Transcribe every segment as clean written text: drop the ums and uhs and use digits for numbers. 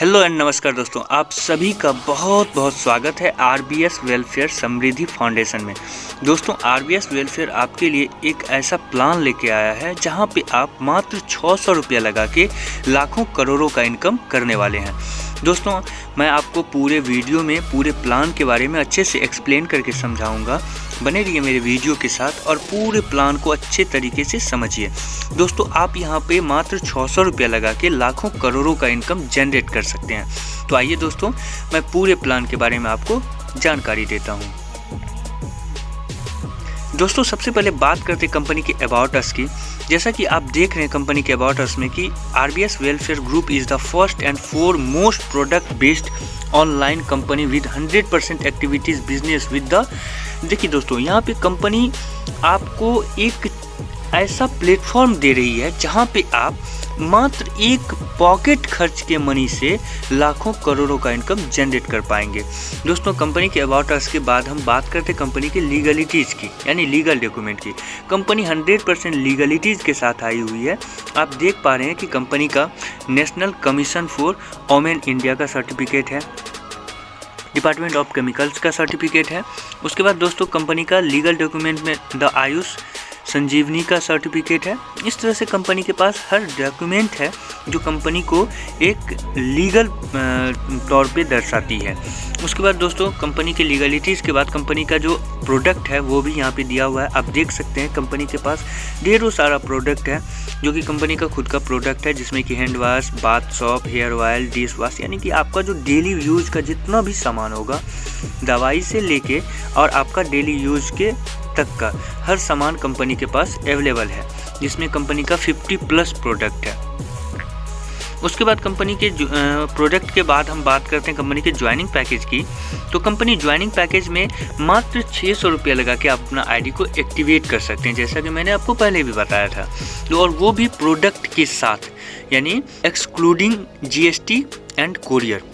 Hello and नमस्कार दोस्तों, आप सभी का बहुत बहुत स्वागत है आरबीएस वेलफेयर समृद्धि फाउंडेशन में। दोस्तों, आरबीएस वेलफेयर आपके लिए एक ऐसा प्लान लेके आया है जहां पे आप मात्र 600 रुपया लगा के लाखों करोड़ों का इनकम करने वाले हैं। दोस्तों, मैं आपको पूरे वीडियो में पूरे प्लान के बारे में अच्छे से एक्सप्लेन करके समझाऊंगा। बने रहिए मेरे वीडियो के साथ और पूरे प्लान को अच्छे तरीके से समझिए। दोस्तों, आप यहाँ पे मात्र 600 रुपया लगा के लाखों करोड़ों का इनकम जनरेट कर सकते हैं। तो आइए दोस्तों, मैं पूरे प्लान के बारे में आपको जानकारी देता हूँ। दोस्तों, सबसे पहले बात करते हैं कंपनी के अबाउट अस की। जैसा कि आप देख रहे हैं कंपनी के अबाउट अस में कि RBS welfare group is the first and foremost product based online company with 100% activities business with the. देखिए दोस्तों, यहाँ पे कंपनी आपको एक ऐसा प्लेटफॉर्म दे रही है जहाँ पे आप मात्र एक पॉकेट खर्च के मनी से लाखों करोड़ों का इनकम जनरेट कर पाएंगे। दोस्तों, कंपनी के अबाउट अस के बाद हम बात करते हैं कंपनी की लीगलिटीज़ की, यानी लीगल डॉक्यूमेंट की। कंपनी 100% लीगलिटीज़ के साथ आई हुई है। आप देख पा रहे हैं कि कंपनी का national commission for women India का सर्टिफिकेट है, डिपार्टमेंट ऑफ केमिकल्स का सर्टिफिकेट है। उसके बाद दोस्तों, कंपनी का लीगल डॉक्यूमेंट में द आयुष संजीवनी का सर्टिफिकेट है। इस तरह से कंपनी के पास हर डॉक्यूमेंट है जो कंपनी को एक लीगल तौर पे दर्शाती है। उसके बाद दोस्तों, कंपनी के लीगलिटीज़ के बाद कंपनी का जो प्रोडक्ट है वो भी यहाँ पे दिया हुआ है। आप देख सकते हैं कंपनी के पास ढेरों सारा प्रोडक्ट है जो कि कंपनी का खुद का प्रोडक्ट है, जिसमें कि hand wash, bath soap, hair oil, dish wash, यानी कि आपका जो डेली यूज का जितना भी सामान होगा, दवाई से लेके और आपका डेली यूज के तक का हर सामान कंपनी के पास अवेलेबल है, जिसमें कंपनी का 50+ प्रोडक्ट है। उसके बाद कंपनी के प्रोडक्ट के बाद हम बात करते हैं कंपनी के ज्वाइनिंग पैकेज की। तो कंपनी ज्वाइनिंग पैकेज में मात्र 600 रुपया लगा के आप अपना आईडी को एक्टिवेट कर सकते हैं, जैसा कि मैंने आपको पहले भी बताया था। तो और वो भी प्रोडक्ट के साथ, यानी एक्सक्लूडिंग जीएसटी एंड कोरियर।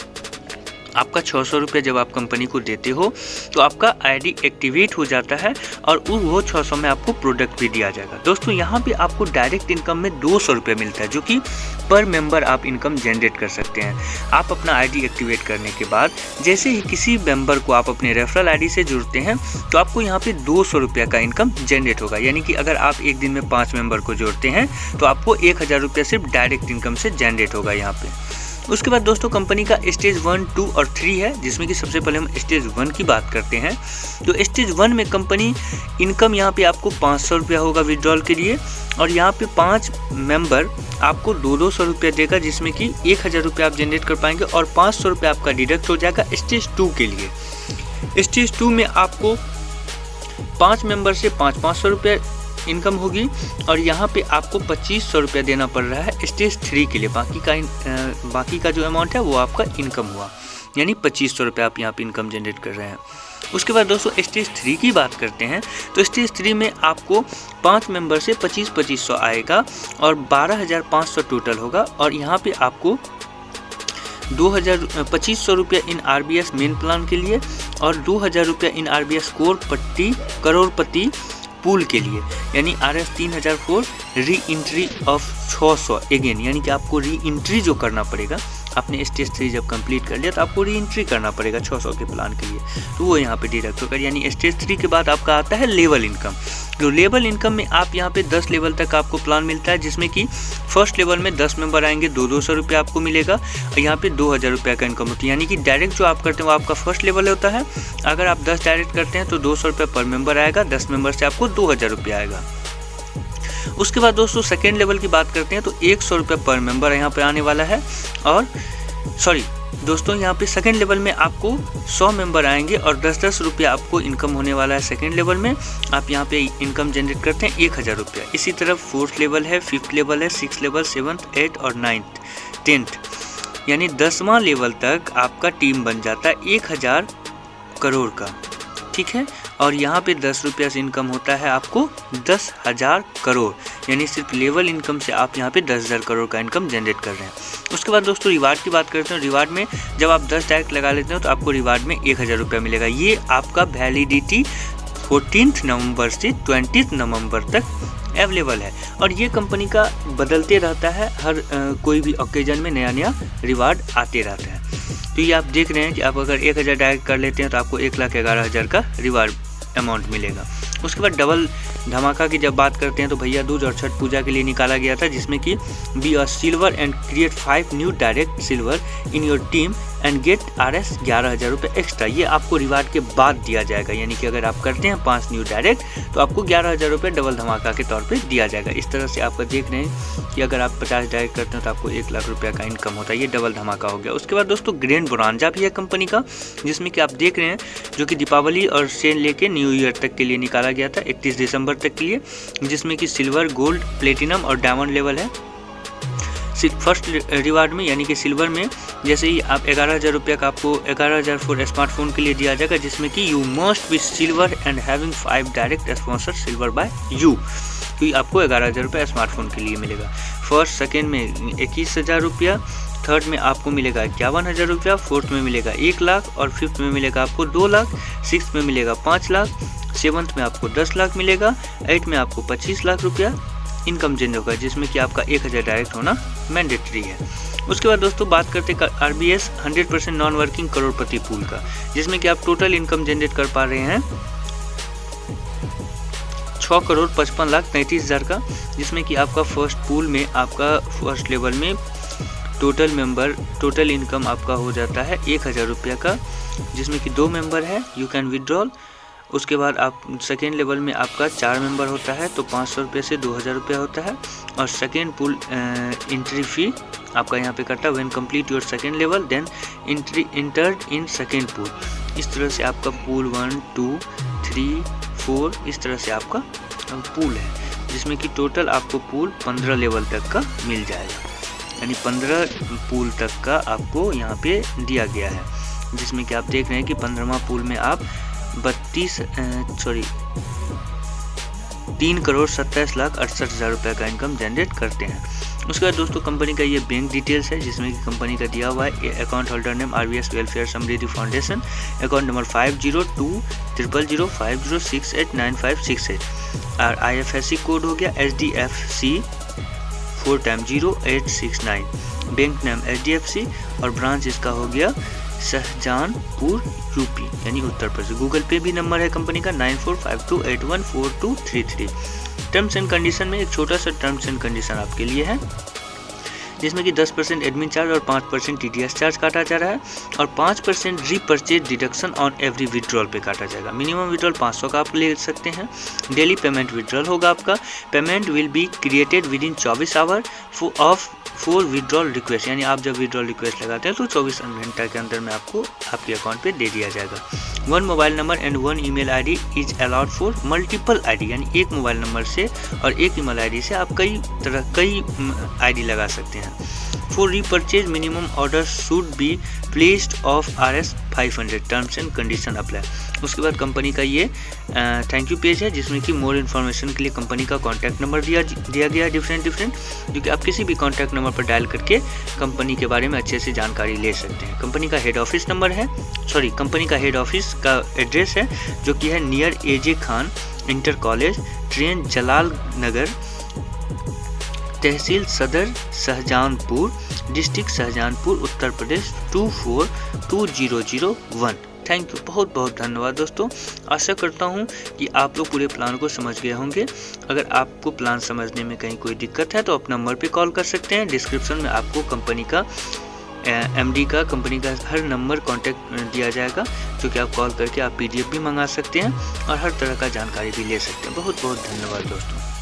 आपका 600 रुपये जब आप कंपनी को देते हो तो आपका आईडी एक्टिवेट हो जाता है और वो 600 में आपको प्रोडक्ट भी दिया जाएगा। दोस्तों, यहाँ पे आपको डायरेक्ट इनकम में 200 रुपये मिलता है, जो कि पर मेंबर आप इनकम जनरेट कर सकते हैं। आप अपना आईडी एक्टिवेट करने के बाद जैसे ही किसी मेंबर को आप अपने रेफरल आईडी से जुड़ते हैं तो आपको यहाँ पे 200 रुपये का इनकम जनरेट होगा। यानी कि अगर आप एक दिन में 5 मेंबर को जोड़ते हैं तो आपको 1000 रुपये सिर्फ डायरेक्ट इनकम से जनरेट होगा यहाँ पे। उसके बाद दोस्तों, कंपनी का स्टेज 1, 2 और 3 है, जिसमें कि सबसे पहले हम स्टेज 1 की बात करते हैं। तो स्टेज 1 में कंपनी इनकम यहाँ पे आपको 500 रुपया होगा विड्रॉल के लिए, और यहाँ पे 5 मेंबर आपको 200 रुपया देगा, जिसमें कि 1000 रुपया आप जनरेट कर पाएंगे और 500 रुपया आपका डिडक्ट हो जाएगा स्टेज 2 के लिए। स्टेज 2 में आपको 5 मेंबर से 500 रुपया इनकम होगी और यहाँ पे आपको 2500 रुपया देना पड़ रहा है स्टेज 3 के लिए। बाकी का जो अमाउंट है वो आपका इनकम हुआ, यानी 2500 रुपया आप यहाँ पे इनकम जनरेट कर रहे हैं। उसके बाद दोस्तों, स्टेज 3 की बात करते हैं। तो स्टेज 3 में आपको 5 मेंबर से 2500 आएगा और 12500 टोटल होगा, और यहाँ पे आपको 2500 रुपया इन आरबीएस मेन प्लान के लिए और 2000 रुपया इन आरबीएस करोड़पति पूल के लिए, यानी RS 3000 for re entry of 600 again, यानी कि आपको री एंट्री जो करना पड़ेगा, आपने स्टेज 3 जब कंप्लीट कर लिया तो आपको री एंट्री करना पड़ेगा 600 के प्लान के लिए, तो वो यहाँ पे डिडक्ट होगा। यानी स्टेज 3 के बाद आपका आता है लेवल इनकम। तो लेवल इनकम में आप यहाँ पे 10 लेवल तक आपको प्लान मिलता है, जिसमें कि फर्स्ट लेवल में 10 मेंबर आएंगे, 200 रुपया आपको मिलेगा और यहाँ पे 2000 रुपया का इनकम होती है। यानी कि डायरेक्ट जो आप करते हैं वो आपका फर्स्ट लेवल होता है। अगर आप 10 डायरेक्ट करते हैं तो 200 रुपया पर मेंबर आएगा, 10 मेंबर से आपको 2000 रुपया आएगा। उसके बाद दोस्तों, सेकेंड लेवल की बात करते हैं तो 100 रुपया पर मेंबर यहाँ पे आने वाला है। और दोस्तों, यहाँ पे सेकेंड लेवल में आपको 100 मेंबर आएंगे और 10-10 रुपया आपको इनकम होने वाला है। सेकेंड लेवल में आप यहाँ पे इनकम जनरेट करते हैं 1000 रुपया। इसी तरह 4th लेवल है, 5th लेवल है, 6th लेवल, 7th, 8th और 9th, 10th, यानी 10वां लेवल तक आपका टीम बन जाता है 1000 करोड़ का, ठीक है। और यहाँ पे 10 रुपया से इनकम होता है आपको 10,000 करोड़, यानी सिर्फ लेवल इनकम से आप यहाँ पे 10,000 करोड़ का इनकम जनरेट कर रहे हैं। उसके बाद दोस्तों, रिवार्ड की बात करते हैं। रिवार्ड में जब आप 10 डायरेक्ट लगा लेते हो तो आपको रिवार्ड में 1000 रुपया मिलेगा। ये आपका वैलिडिटी 14 नवंबर से 20 नवंबर तक अवेलेबल है। और ये कंपनी का बदलते रहता है, हर कोई भी ओकेजन में नया नया रिवार्ड आते रहता है। तो ये आप देख रहे हैं कि आप अगर 1000 डायरेक्ट कर लेते हैं तो आपको 1,11,000 का रिवार्ड अमाउंट मिलेगा। उसके बाद डबल धमाका की जब बात करते हैं तो भैया दूज और छठ पूजा के लिए निकाला गया था, जिसमें कि be a silver and create 5 new direct silver in your team and get RS 11,000 रुपये एक्स्ट्रा। ये आपको रिवार्ड के बाद दिया जाएगा, यानी कि अगर आप करते हैं 5 न्यू डायरेक्ट तो आपको 11,000 रुपये डबल धमाका के तौर पे दिया जाएगा। इस तरह से आपका देख रहे हैं कि अगर आप 50 डायरेक्ट करते हैं तो आपको 1 लाख रुपये का इनकम होता है। ये डबल धमाका हो गया। उसके बाद दोस्तों ग्रैंड बोनांजा भी है कंपनी का, जिसमें कि आप देख रहे हैं जो कि दीपावली और सेल लेके न्यू ईयर तक के लिए निकाला गया था, 31 दिसंबर तक के लिए, जिसमें कि सिल्वर, गोल्ड, प्लेटिनम और डायमंड लेवल है। फर्स्ट रिवार्ड में यानी कि सिल्वर में जैसे ही आप 11,000 रुपये का आपको 11,000 फॉर स्मार्टफोन के लिए दिया जाएगा, जिसमें कि you must be silver and having 5 direct sponsor silver by you, तो आपको 11,000 रुपये स्मार्टफोन के लिए मिलेगा। फर्स्ट सेकेंड में 21,000 रुपया, थर्ड में आपको मिलेगा 51,000 रुपया, फोर्थ में मिलेगा 1 लाख और फिफ्थ में मिलेगा आपको 2 लाख, सिक्स में मिलेगा 5 लाख, सेवन्थ में आपको 10 लाख मिलेगा, 8 में आपको 25 लाख रुपया इनकम जनरेट होगा, जिसमें कि आपका 1000 डायरेक्ट होना मैंडेटरी है। उसके बाद दोस्तों बात करते हैं RBS 100% नॉन वर्किंग करोड़पति पूल का, जिसमें कि आप टोटल इनकम जनरेट कर पा रहे हैं 6,55,33,000 का, जिसमें कि आपका फर्स्ट पूल में आपका फर्स्ट लेवल में टोटल इनकम आपका हो जाता है 1,000 रुपये का, जिसमें कि 2 मेंबर है, यू कैन विड्रॉल। उसके बाद आप सेकेंड लेवल में आपका 4 मेंबर होता है तो 500 रुपये से 2,000 रुपया होता है। और सेकेंड पूल एंट्री फी आपका यहाँ पे कटता है। When complete your second level then entered in second pool. इस तरह से आपका पूल 1, 2, 3, 4 इस तरह से आपका पूल है, जिसमें कि टोटल आपको पूल 15 लेवल तक का मिल जाएगा, यानी 15 पूल तक का आपको यहाँ पे दिया गया है, जिसमें कि आप देख रहे हैं कि 15वां पूल में आप 3,27,68,000 रुपये का इनकम जनरेट करते हैं। उसके बाद दोस्तों कंपनी का ये बैंक डिटेल्स है, जिसमें कि कंपनी का दिया हुआ है account holder name RBS welfare Samriddhi foundation, account number 50200000689568 और IFSC कोड हो गया SDFC 4x0869, bank name SDFC और ब्रांच इसका हो गया शाहजहानपुर यूपी यानी उत्तर प्रदेश। गूगल पे भी नंबर है कंपनी का 9452814233। टर्म्स एंड कंडीशन में एक छोटा सा टर्म्स एंड कंडीशन आपके लिए है, जिसमें कि 10% एडमिन चार्ज और 5% TDS चार्ज काटा जा रहा है और 5% repurchase deduction on every withdrawal पे काटा जाएगा। मिनिमम विड्रॉल 500 का आप ले सकते हैं। डेली पेमेंट विड्रॉल होगा आपका। Payment will be created with in 24 hour of 4 withdrawal request, यानी आप जब विड्रॉल रिक्वेस्ट लगाते हैं तो 24 घंटा के अंदर में आपको आपके अकाउंट पे दे दिया जाएगा। 1 mobile number and 1 email ID is allowed for multiple ID, यानी एक मोबाइल नंबर से और एक ईमेल ID से आप कई ID लगा सकते हैं। For repurchase minimum order should be placed of RS 500, terms and condition apply. उसके बाद कंपनी का ये थैंक यू पेज है, जिसमें कि मोर इन्फॉर्मेशन के लिए कंपनी का कॉन्टैक्ट नंबर दिया गया है डिफरेंट, जो कि आप किसी भी कॉन्टैक्ट नंबर पर डायल करके कंपनी के बारे में अच्छे से जानकारी ले सकते हैं। कंपनी का हेड ऑफिस नंबर है, कंपनी का हेड ऑफिस का एड्रेस है जो कि है near AJ Khan inter college, ट्रेन जलाल नगर, तहसील सदर Shahjahanpur, district Shahjahanpur, Uttar Pradesh 242001। Thank you, बहुत बहुत धन्यवाद दोस्तों। आशा करता हूँ कि आप लोग पूरे प्लान को समझ गए होंगे। अगर आपको प्लान समझने में कहीं कोई दिक्कत है तो आप नंबर पे कॉल कर सकते हैं। डिस्क्रिप्शन में आपको कंपनी का MD का कंपनी का हर नंबर कॉन्टैक्ट दिया जाएगा, जो कि आप कॉल करके आप PDF भी मंगा सकते हैं और हर तरह का जानकारी भी ले सकते हैं। बहुत बहुत धन्यवाद दोस्तों।